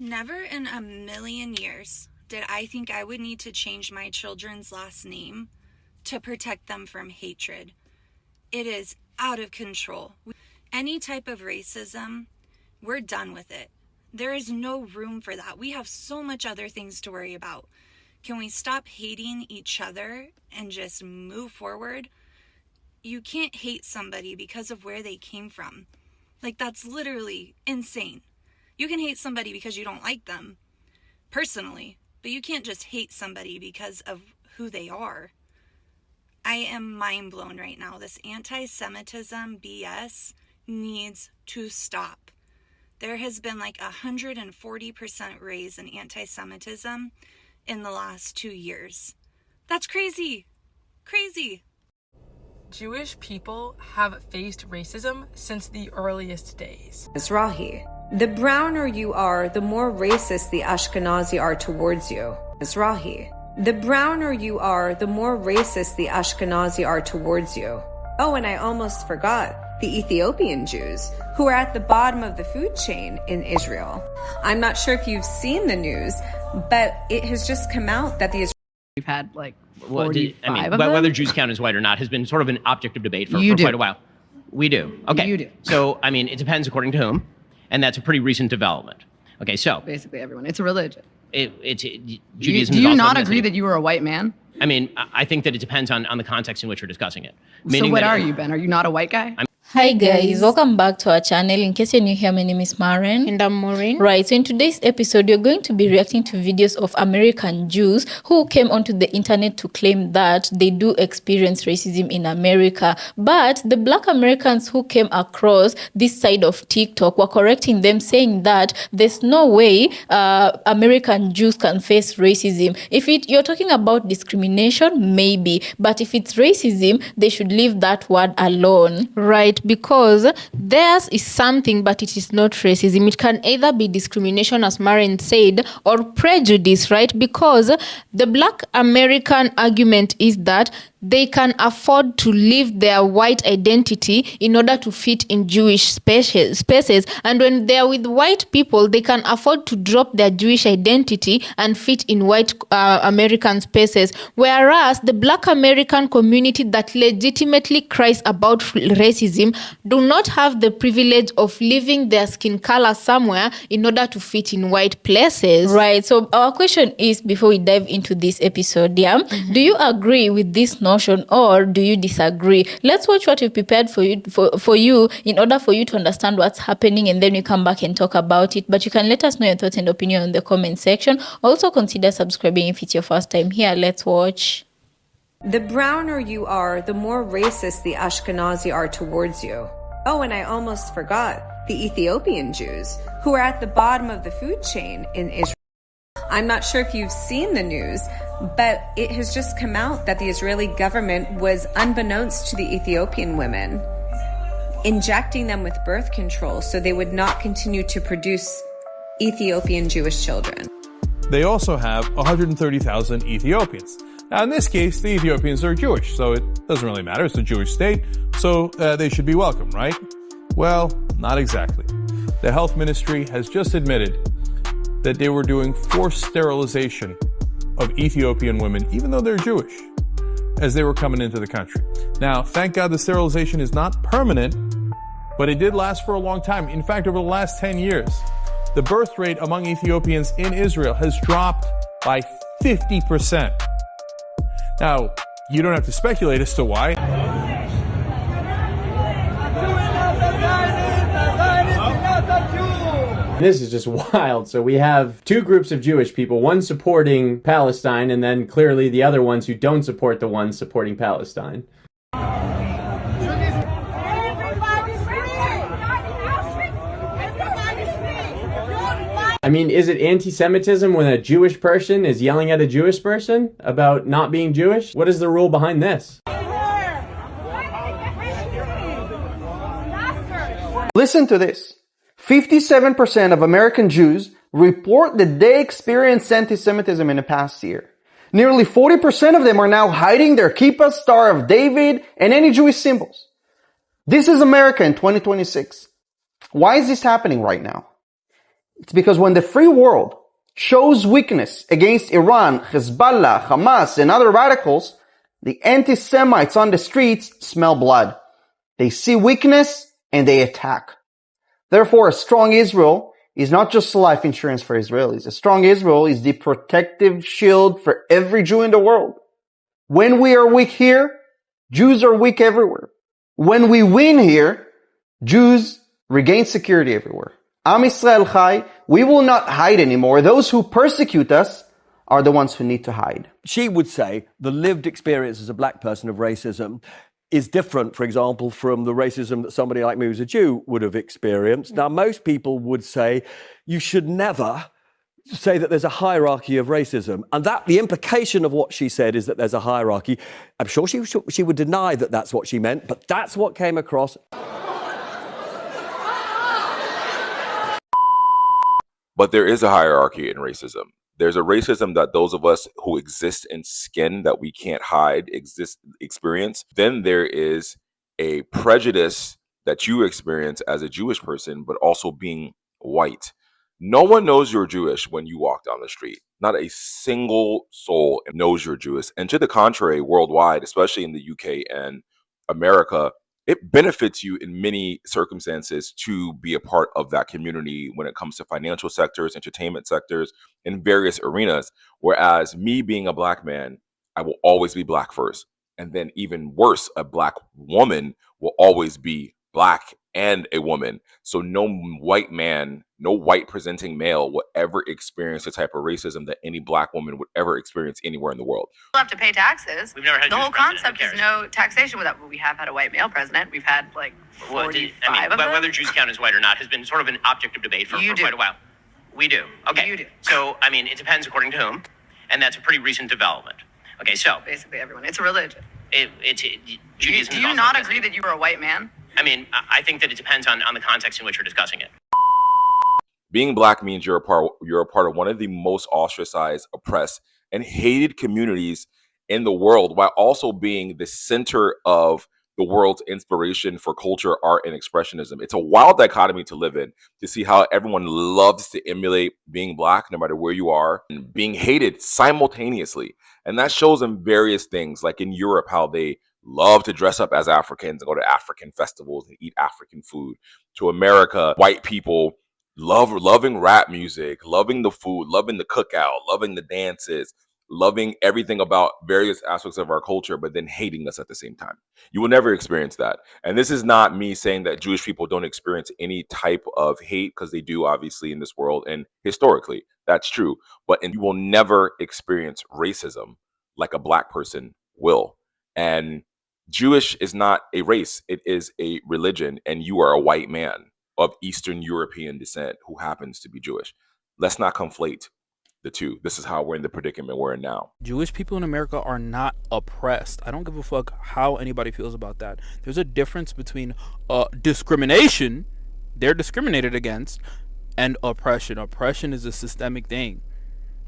Never in a million years did I think I would need to change my children's last name to protect them from hatred. It is out of control. Any type of racism, we're done with it. There is no room for that. We have so much other things to worry about. Can we stop hating each other and just move forward? You can't hate somebody because of where they came from. Like, that's literally insane. You can hate somebody because you don't like them, personally, but you can't just hate somebody because of who they are. I am mind blown right now. This anti-Semitism BS needs to stop. There has been like 140% raise in anti-Semitism in the last 2 years. That's crazy. Crazy. Jewish people have faced racism since the earliest days. Mizrahi. The browner you are, the more racist the Ashkenazi are towards you. Mizrahi. The browner you are, the more racist the Ashkenazi are towards you. Oh, and I almost forgot the Ethiopian Jews, who are at the bottom of the food chain in Israel. I'm not sure if you've seen the news, but it has just come out that the We've had like 45 of them. Whether Jews count as white or not has been sort of an object of debate for quite a while. We do. Okay. You do. So, I mean, it depends according to whom, and that's a pretty recent development. Okay, so. Basically everyone. It's a religion. Judaism do you not agree that you were a white man? I mean, I think that it depends on the context in which you're discussing it. So what are you, Ben? Are you not a white guy? Hi guys, welcome back to our channel. In case you're new here, my name is Maren. And I'm Maureen. Right, so in today's episode, you're going to be reacting to videos of American Jews who came onto the internet to claim that they do experience racism in America. But the Black Americans who came across this side of TikTok were correcting them, saying that there's no way American Jews can face racism. If you're talking about discrimination, maybe. But if it's racism, they should leave that word alone. Right, because theirs is something, but it is not racism. It can either be discrimination, as Maren said, or prejudice, right? Because the Black American argument is that they can afford to leave their white identity in order to fit in Jewish spaces. And when they're with white people, they can afford to drop their Jewish identity and fit in white American spaces. Whereas the Black American community that legitimately cries about racism do not have the privilege of leaving their skin color somewhere in order to fit in white places. Right. So our question is, before we dive into this episode, do you agree with this notion or do you disagree? Let's watch what we prepared for you in order for you to understand what's happening, and then we come back and talk about it. But you can let us know your thoughts and opinion in the comment section. Also consider subscribing if it's your first time here. Let's watch. The browner you are, the more racist the Ashkenazi are towards you. Oh, and I almost forgot the Ethiopian Jews, who are at the bottom of the food chain in Israel. I'm not sure if you've seen the news, but it has just come out that the Israeli government was, unbeknownst to the Ethiopian women, injecting them with birth control so they would not continue to produce Ethiopian Jewish children. They also have 130,000 Ethiopians. Now, in this case, the Ethiopians are Jewish, so it doesn't really matter. It's a Jewish state, so they should be welcome, right? Well, not exactly. The health ministry has just admitted that they were doing forced sterilization of Ethiopian women, even though they're Jewish, as they were coming into the country. Now, thank God the sterilization is not permanent, but it did last for a long time. In fact, over the last 10 years, the birth rate among Ethiopians in Israel has dropped by 50%. Now, you don't have to speculate as to why. This is just wild. So we have two groups of Jewish people, one supporting Palestine, and then clearly the other ones who don't support the ones supporting Palestine. I mean, is it anti-Semitism when a Jewish person is yelling at a Jewish person about not being Jewish? What is the rule behind this? Listen to this. 57% of American Jews report that they experienced anti-Semitism in the past year. Nearly 40% of them are now hiding their kippah, Star of David, and any Jewish symbols. This is America in 2026. Why is this happening right now? It's because when the free world shows weakness against Iran, Hezbollah, Hamas, and other radicals, the anti-Semites on the streets smell blood. They see weakness and they attack. Therefore, a strong Israel is not just life insurance for Israelis. A strong Israel is the protective shield for every Jew in the world. When we are weak here, Jews are weak everywhere. When we win here, Jews regain security everywhere. Am Yisrael Chai, we will not hide anymore. Those who persecute us are the ones who need to hide. She would say the lived experience as a black person of racism is different, for example, from the racism that somebody like me who's a Jew would have experienced. Now, most people would say you should never say that there's a hierarchy of racism. And that the implication of what she said is that there's a hierarchy. I'm sure she would deny that that's what she meant, but that's what came across. But there is a hierarchy in racism. There's a racism that those of us who exist in skin that we can't hide experience. Then there is a prejudice that you experience as a Jewish person, but also being white. No one knows you're Jewish when you walk down the street. Not a single soul knows you're Jewish. And to the contrary, worldwide, especially in the UK and America, it benefits you in many circumstances to be a part of that community when it comes to financial sectors, entertainment sectors, in various arenas. Whereas me being a black man, I will always be black first. And then even worse, a black woman will always be black and a woman. So no white man, no white presenting male will ever experience the type of racism that any black woman would ever experience anywhere in the world. We'll have to pay taxes. We've never had the whole concept is no taxation without. We have had a white male president. We've had like 45 of them. Whether Jews count as white or not has been sort of an object of debate for quite a while. We do. Okay. You do. So, I mean, it depends according to whom, and that's a pretty recent development. Okay, so. Basically everyone. It's a religion. Judaism do you not agree that you were a white man? I mean, I think that it depends on the context in which you're discussing it. Being black means you're a part of one of the most ostracized, oppressed, and hated communities in the world, while also being the center of the world's inspiration for culture, art, and expressionism. It's a wild dichotomy to live in, to see how everyone loves to emulate being black, no matter where you are, and being hated simultaneously. And that shows in various things, like in Europe, how they love to dress up as Africans and go to African festivals and eat African food. To America, white people loving rap music, loving the food, loving the cookout, loving the dances, loving everything about various aspects of our culture, but then hating us at the same time. You will never experience that. And this is not me saying that Jewish people don't experience any type of hate, because they do, obviously, in this world, and historically, that's true. But you will never experience racism like a black person will. And Jewish is not a race, it is a religion, and you are a white man of Eastern European descent who happens to be Jewish. Let's not conflate the two. This is how we're in the predicament we're in now. Jewish people in America are not oppressed. I don't give a fuck how anybody feels about that. There's a difference between discrimination, they're discriminated against, and oppression. Oppression is a systemic thing.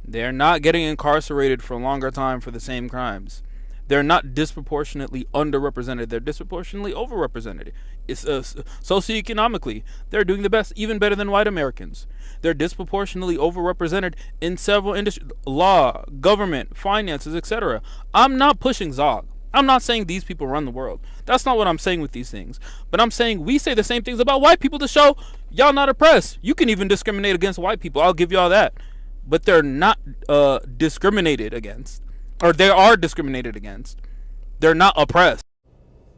They're not getting incarcerated for a longer time for the same crimes. They're not disproportionately underrepresented. They're disproportionately overrepresented. It's socioeconomically, they're doing the best, even better than white Americans. They're disproportionately overrepresented in several industries, law, government, finances, etc. I'm not pushing Zog. I'm not saying these people run the world. That's not what I'm saying with these things. But I'm saying we say the same things about white people to show y'all not oppressed. You can even discriminate against white people. I'll give y'all that. But they're not discriminated against. Or they are discriminated against. They're not oppressed.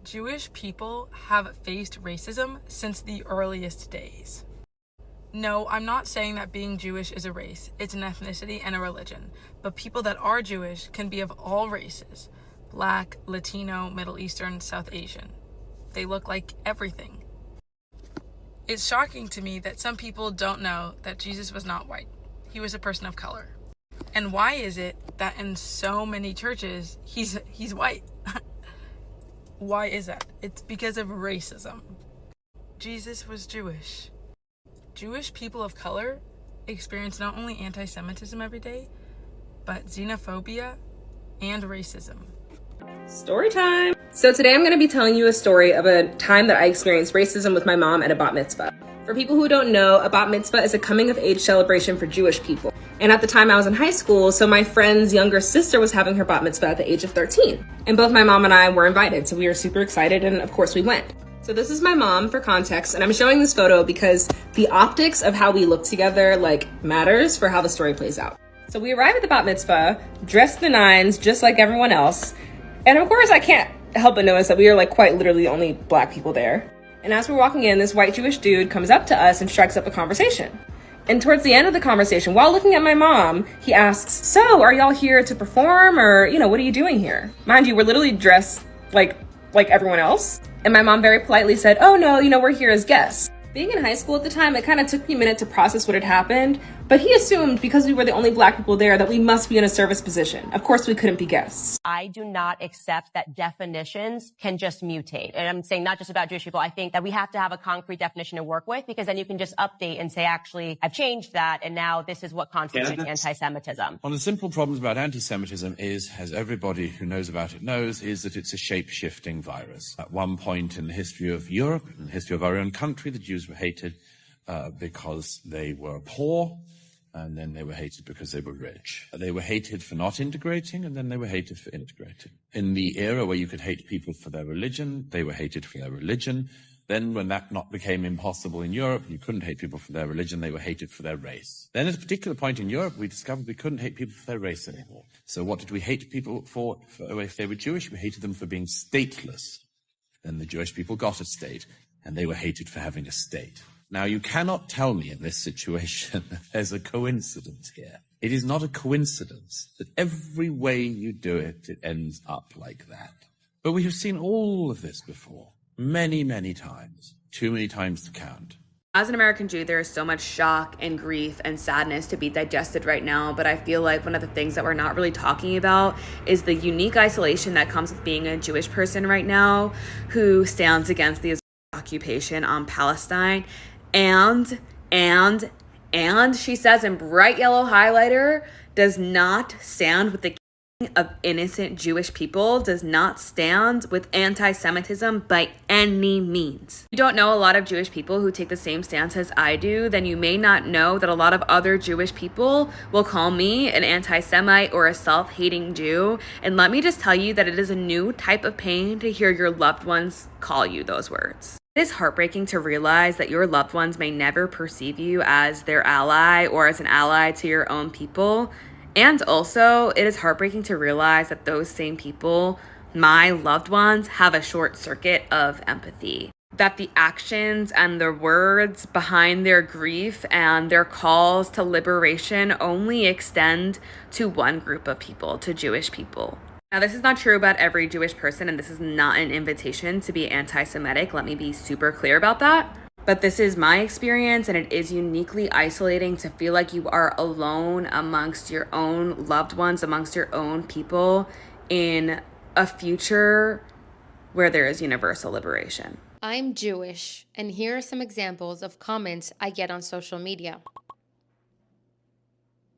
Jewish people have faced racism since the earliest days. No, I'm not saying that being Jewish is a race. It's an ethnicity and a religion. But people that are Jewish can be of all races. Black, Latino, Middle Eastern, South Asian. They look like everything. It's shocking to me that some people don't know that Jesus was not white. He was a person of color. And why is it that in so many churches he's white? Why is that? It's because of racism. Jesus was Jewish. Jewish people of color experience not only anti-Semitism every day, but xenophobia and racism. Story time! So today I'm going to be telling you a story of a time that I experienced racism with my mom at a bat mitzvah. For people who don't know, a bat mitzvah is a coming-of-age celebration for Jewish people. And at the time I was in high school, so my friend's younger sister was having her bat mitzvah at the age of 13. And both my mom and I were invited, so we were super excited, and of course we went. So this is my mom for context, and I'm showing this photo because the optics of how we look together matters for how the story plays out. So we arrive at the bat mitzvah, dressed to the nines, just like everyone else. And of course I can't help but notice that we are quite literally the only black people there. And as we're walking in, this white Jewish dude comes up to us and strikes up a conversation. And towards the end of the conversation, while looking at my mom, he asks, so are y'all here to perform, or, what are you doing here? Mind you, we're literally dressed like everyone else. And my mom very politely said, oh no, we're here as guests. Being in high school at the time, it kind of took me a minute to process what had happened, but he assumed because we were the only black people there that we must be in a service position. Of course, we couldn't be guests. I do not accept that definitions can just mutate. And I'm saying not just about Jewish people. I think that we have to have a concrete definition to work with, because then you can just update and say, actually, I've changed that, and now this is what constitutes anti-Semitism. One of the simple problems about anti-Semitism is, as everybody who knows about it knows, is that it's a shape-shifting virus. At one point in the history of Europe, in the history of our own country, the Jews were hated because they were poor, and then they were hated because they were rich. They were hated for not integrating, and then they were hated for integrating. In the era where you could hate people for their religion, they were hated for their religion. Then when that became impossible in Europe, you couldn't hate people for their religion, they were hated for their race. Then at a particular point in Europe, we discovered we couldn't hate people for their race anymore. So what did we hate people for if they were Jewish? We hated them for being stateless. Then the Jewish people got a state, and they were hated for having a state. Now, you cannot tell me in this situation that there's a coincidence here. It is not a coincidence that every way you do it, it ends up like that. But we have seen all of this before, many, many times, too many times to count. As an American Jew, there is so much shock and grief and sadness to be digested right now, but I feel like one of the things that we're not really talking about is the unique isolation that comes with being a Jewish person right now who stands against the Israeli occupation on Palestine. And she says in bright yellow highlighter, does not stand with the king of innocent Jewish people, does not stand with anti-Semitism by any means. If you don't know a lot of Jewish people who take the same stance as I do, then you may not know that a lot of other Jewish people will call me an anti-Semite or a self-hating Jew. And let me just tell you that it is a new type of pain to hear your loved ones call you those words. It is heartbreaking to realize that your loved ones may never perceive you as their ally or as an ally to your own people. And also, it is heartbreaking to realize that those same people, my loved ones, have a short circuit of empathy. That the actions and the words behind their grief and their calls to liberation only extend to one group of people, to Jewish people. Now, this is not true about every Jewish person, and this is not an invitation to be anti-Semitic. Let me be super clear about that. But this is my experience, and it is uniquely isolating to feel like you are alone amongst your own loved ones, amongst your own people, in a future where there is universal liberation. I'm Jewish, and here are some examples of comments I get on social media.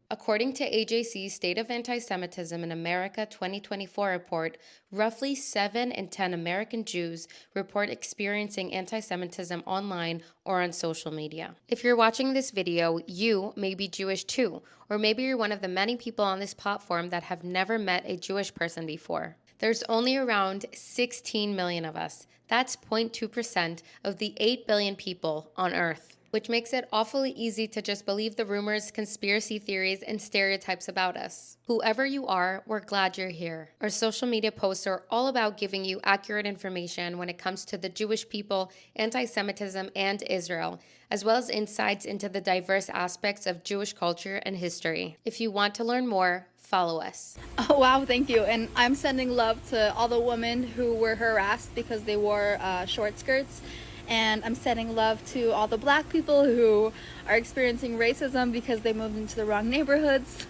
According to AJC's State of Anti-Semitism in America 2024 report, roughly 7 in 10 American Jews report experiencing anti-Semitism online or on social media. If you're watching this video, you may be Jewish too, or maybe you're one of the many people on this platform that have never met a Jewish person before. There's only around 16 million of us. That's 0.2% of the 8 billion people on Earth, which makes it awfully easy to just believe the rumors, conspiracy theories, and stereotypes about us. Whoever you are, we're glad you're here. Our social media posts are all about giving you accurate information when it comes to the Jewish people, anti-Semitism, and Israel, as well as insights into the diverse aspects of Jewish culture and history. If you want to learn more, follow us. Oh, wow, thank you. And I'm sending love to all the women who were harassed because they wore short skirts. And I'm sending love to all the black people who are experiencing racism because they moved into the wrong neighborhoods.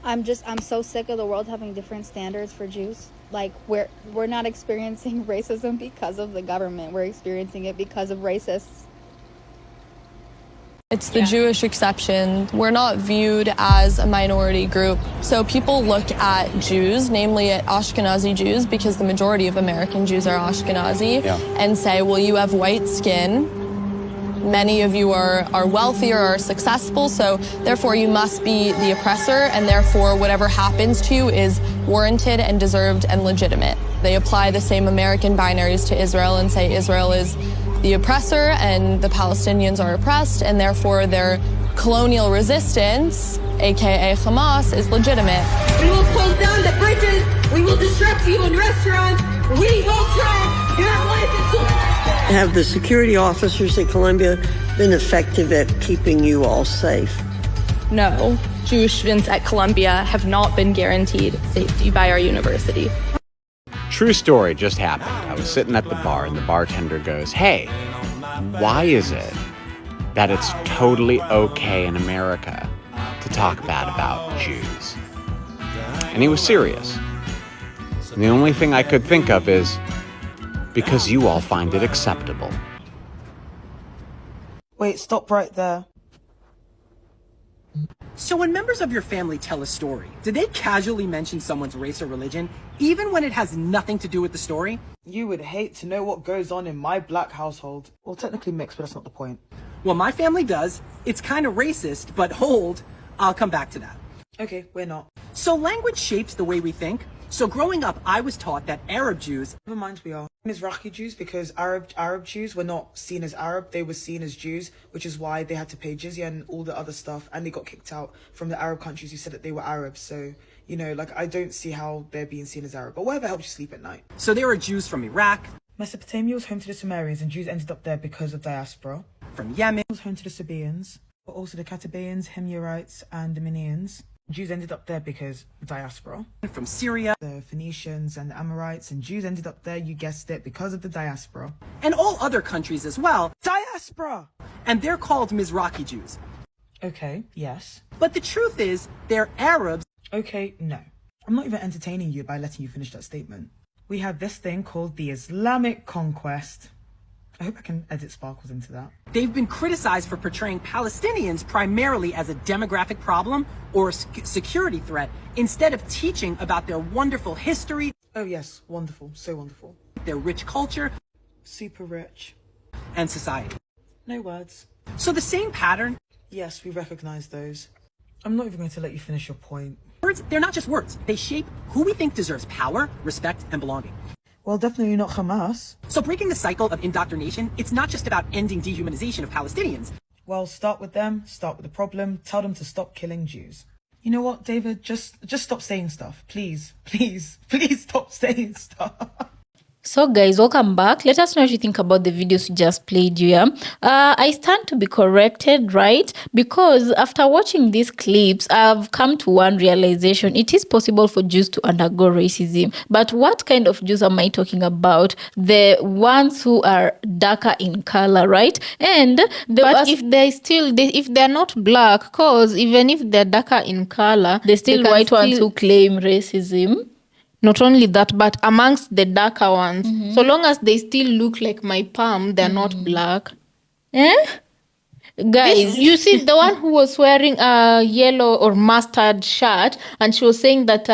I'm so sick of the world having different standards for Jews. Like, we're not experiencing racism because of the government. We're experiencing it because of racists. It's the Jewish exception. We're not viewed as a minority group. So people look at Jews, namely at Ashkenazi Jews, because the majority of American Jews are Ashkenazi, and say, well, you have white skin. many of you are wealthy or are successful, so therefore you must be the oppressor, and therefore whatever happens to you is warranted and deserved and legitimate. They apply the same American binaries to Israel and say Israel is the oppressor and the Palestinians are oppressed, and therefore their colonial resistance, aka Hamas, is legitimate. We will close down the bridges. We will disrupt you in restaurants. We will turn your life into... Have the security officers at Columbia been effective at keeping you all safe? No, Jewish students at Columbia have not been guaranteed safety by our university. True story just happened. I was sitting at the bar and the bartender goes, "Hey, why is it that it's totally okay in America to talk bad about Jews?" And he was serious. And the only thing I could think of is, because you all find it acceptable. Wait, stop right there. So when members of your family tell a story, do they casually mention someone's race or religion, even when it has nothing to do with the story? You would hate to know what goes on in my black household. Well, technically mixed, but that's not the point. Well, my family does. It's kind of racist, but hold, I'll come back to that. Okay, we're not. So language shapes the way we think. So growing up, I was taught that Arab Jews... Never mind, we are. Mizrahi Jews, because Arab Jews were not seen as Arab, they were seen as Jews, which is why they had to pay jizya and all the other stuff, and they got kicked out from the Arab countries who said that they were Arabs. So, you know, like, I don't see how they're being seen as Arab, but whatever helps you sleep at night. So there are Jews from Iraq. Mesopotamia was home to the Sumerians, and Jews ended up there because of diaspora. From Yemen. It was home to the Sabaeans, but also the Catabaeans, Himyarites, and the Minians. Jews ended up there because diaspora. From Syria. The Phoenicians and the Amorites, and Jews ended up there, you guessed it, because of the diaspora. And all other countries as well. Diaspora! And they're called Mizrahi Jews. Okay, yes. But the truth is, they're Arabs. Okay, no. I'm not even entertaining you by letting you finish that statement. We have this thing called the Islamic conquest. I hope I can edit sparkles into that. They've been criticized for portraying Palestinians primarily as a demographic problem or a security threat, instead of teaching about their wonderful history. Oh yes, wonderful, so wonderful. Their rich culture. Super rich. And society. No words. So the same pattern. Yes, we recognize those. I'm not even going to let you finish your point. Words, they're not just words. They shape who we think deserves power, respect, and belonging. Well, definitely not Hamas. So breaking the cycle of indoctrination, it's not just about ending dehumanization of Palestinians. Well, start with them, start with the problem, tell them to stop killing Jews. You know what, David? Just stop saying stuff. Please, please, please stop saying stuff. So guys, welcome back. Let us know what you think about the videos we just played you. I stand to be corrected, right? Because after watching these clips, I've come to one realization. It is possible for Jews to undergo racism. But what kind of Jews am I talking about? The ones who are darker in color, right? And if they're not black, cause even if they're darker in color, they're still white ones who claim racism. Not only that, but amongst the darker ones, so long as they still look like my palm, they're not black. Guys, you see the one who was wearing a yellow or mustard shirt, and she was saying that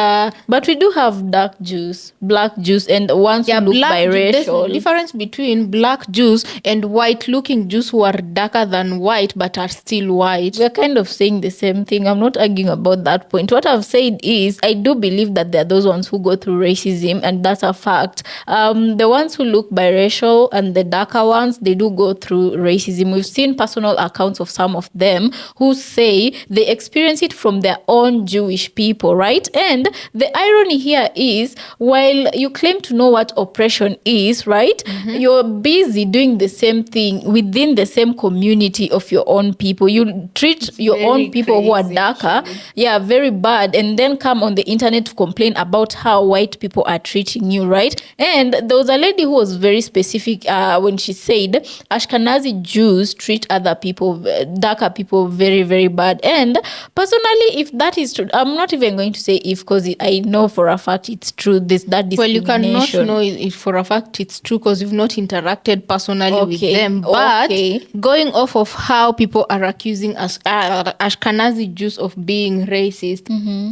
but we do have dark Jews, black Jews, and ones who look biracial. There's a difference between black Jews and white looking Jews who are darker than white but are still white. We're kind of saying the same thing. I'm not arguing about that point. What I've said is I do believe that there are those ones who go through racism, and that's a fact. The ones who look biracial and the darker ones, they do go through racism. We've seen personal accounts of some of them who say they experience it from their own Jewish people, right? And the irony here is, while you claim to know what oppression is, right? You're busy doing the same thing within the same community of your own people. You treat your own people who are darker, very bad, and then come on the internet to complain about how white people are treating you, right? And there was a lady who was very specific when she said Ashkenazi Jews treat other people people, darker people, very, very bad. And personally, if that is true, I'm not even going to say if, because I know for a fact it's true. That Well, you cannot discrimination. know if for a fact it's true because you've not interacted personally with Okay, them. But okay. going off of how people are accusing us, Ashkenazi Jews of being racist,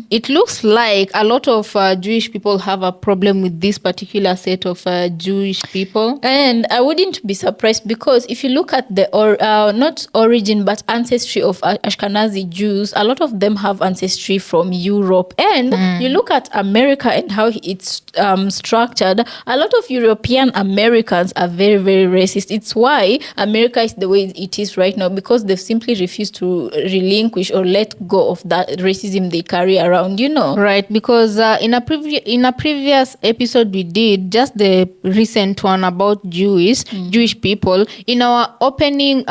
it looks like a lot of Jewish people have a problem with this particular set of Jewish people. And I wouldn't be surprised, because if you look at the not origin but ancestry of Ashkenazi Jews, a lot of them have ancestry from Europe. And you look at America and how it's structured, a lot of European Americans are very, very racist. It's why America is the way it is right now, because they've simply refused to relinquish or let go of that racism they carry around, Right, because in a previous episode we did, just the recent one about Jewish people, in our opening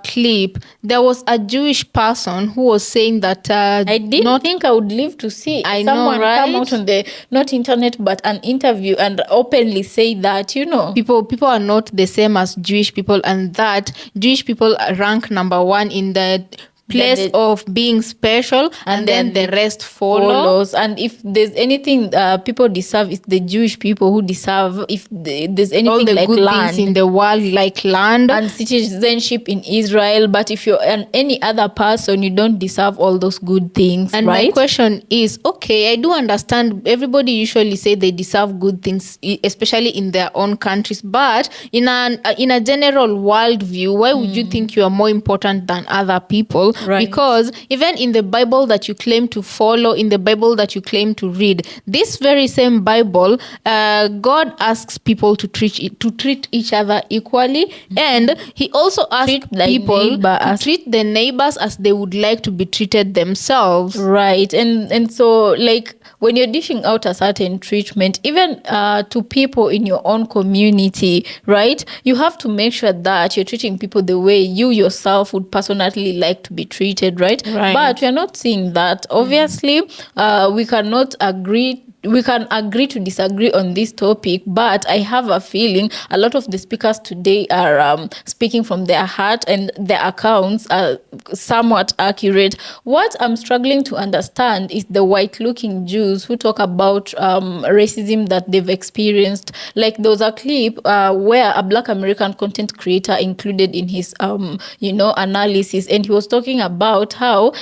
clip, there was a Jewish person who was saying that I didn't think I would live to see someone come out on the, not internet, but an interview and openly say that, people are not the same as Jewish people, and that Jewish people rank number one in the place of being special, and then the rest follows. And if there's anything people deserve, it's the Jewish people who deserve, if there's anything all the like good land things in the world, like land and citizenship in Israel. But if you're any other person, you don't deserve all those good things. And right? my question is, okay, I do understand everybody usually say they deserve good things, especially in their own countries, but in a general world view, why would you think you are more important than other people? Right. Because even in the Bible that you claim to follow, in the Bible that you claim to read, this very same Bible, God asks people to treat each other equally, and He also asks people to treat the neighbors as they would like to be treated themselves. Right, and so like when you're dishing out a certain treatment, even to people in your own community, right, you have to make sure that you're treating people the way you yourself would personally like to be treated, right? But we're not seeing that. Obviously, we cannot agree. We can agree to disagree on this topic, but I have a feeling a lot of the speakers today are speaking from their heart, and their accounts are somewhat accurate. What I'm struggling to understand is the white-looking Jews who talk about racism that they've experienced. Like there was a clip where a Black American content creator included in his analysis, and he was talking about how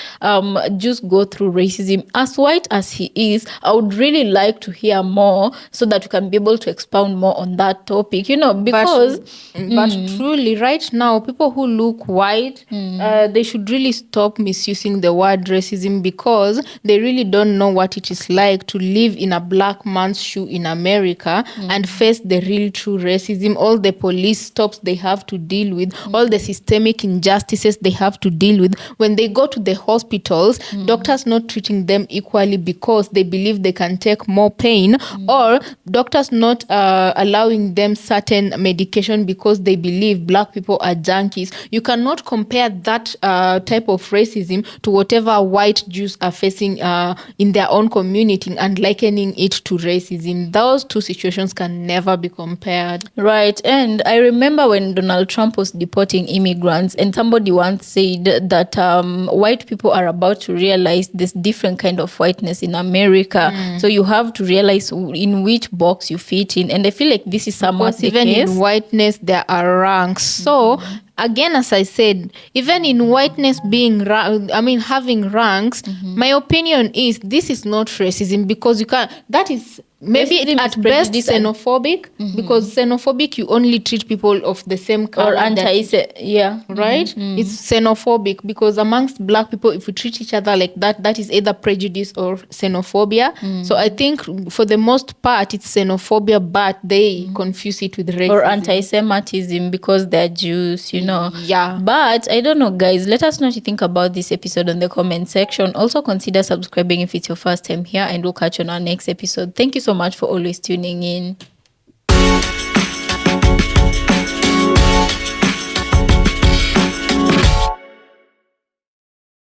Jews go through racism. As white as he is, I would really like to hear more so that we can be able to expound more on that topic, because but truly right now people who look white, they should really stop misusing the word racism, because they really don't know what it is like to live in a black man's shoe in America and face the real true racism, all the police stops they have to deal with, all the systemic injustices they have to deal with. When they go to the hospitals, doctors not treating them equally because they believe they can take more pain, or doctors not allowing them certain medication because they believe black people are junkies. You cannot compare that type of racism to whatever white Jews are facing in their own community and likening it to racism. Those two situations can never be compared. Right. And I remember when Donald Trump was deporting immigrants, and somebody once said that white people are about to realize this different kind of whiteness in America. So you have to realize in which box you fit in. And I feel like this is somewhat the even case. In whiteness, there are ranks. So again, as I said, even in whiteness having ranks, my opinion is this is not racism, because you can't, that is maybe at best xenophobic, because xenophobic, you only treat people of the same color. Or right? It's xenophobic, because amongst black people, if we treat each other like that, that is either prejudice or xenophobia. So I think for the most part, it's xenophobia, but they confuse it with racism. Or anti-Semitism because they're Jews, Yeah. But I don't know, guys. Let us know what you think about this episode in the comment section. Also consider subscribing if it's your first time here, and we'll catch you on our next episode. Thank you so much for always tuning in.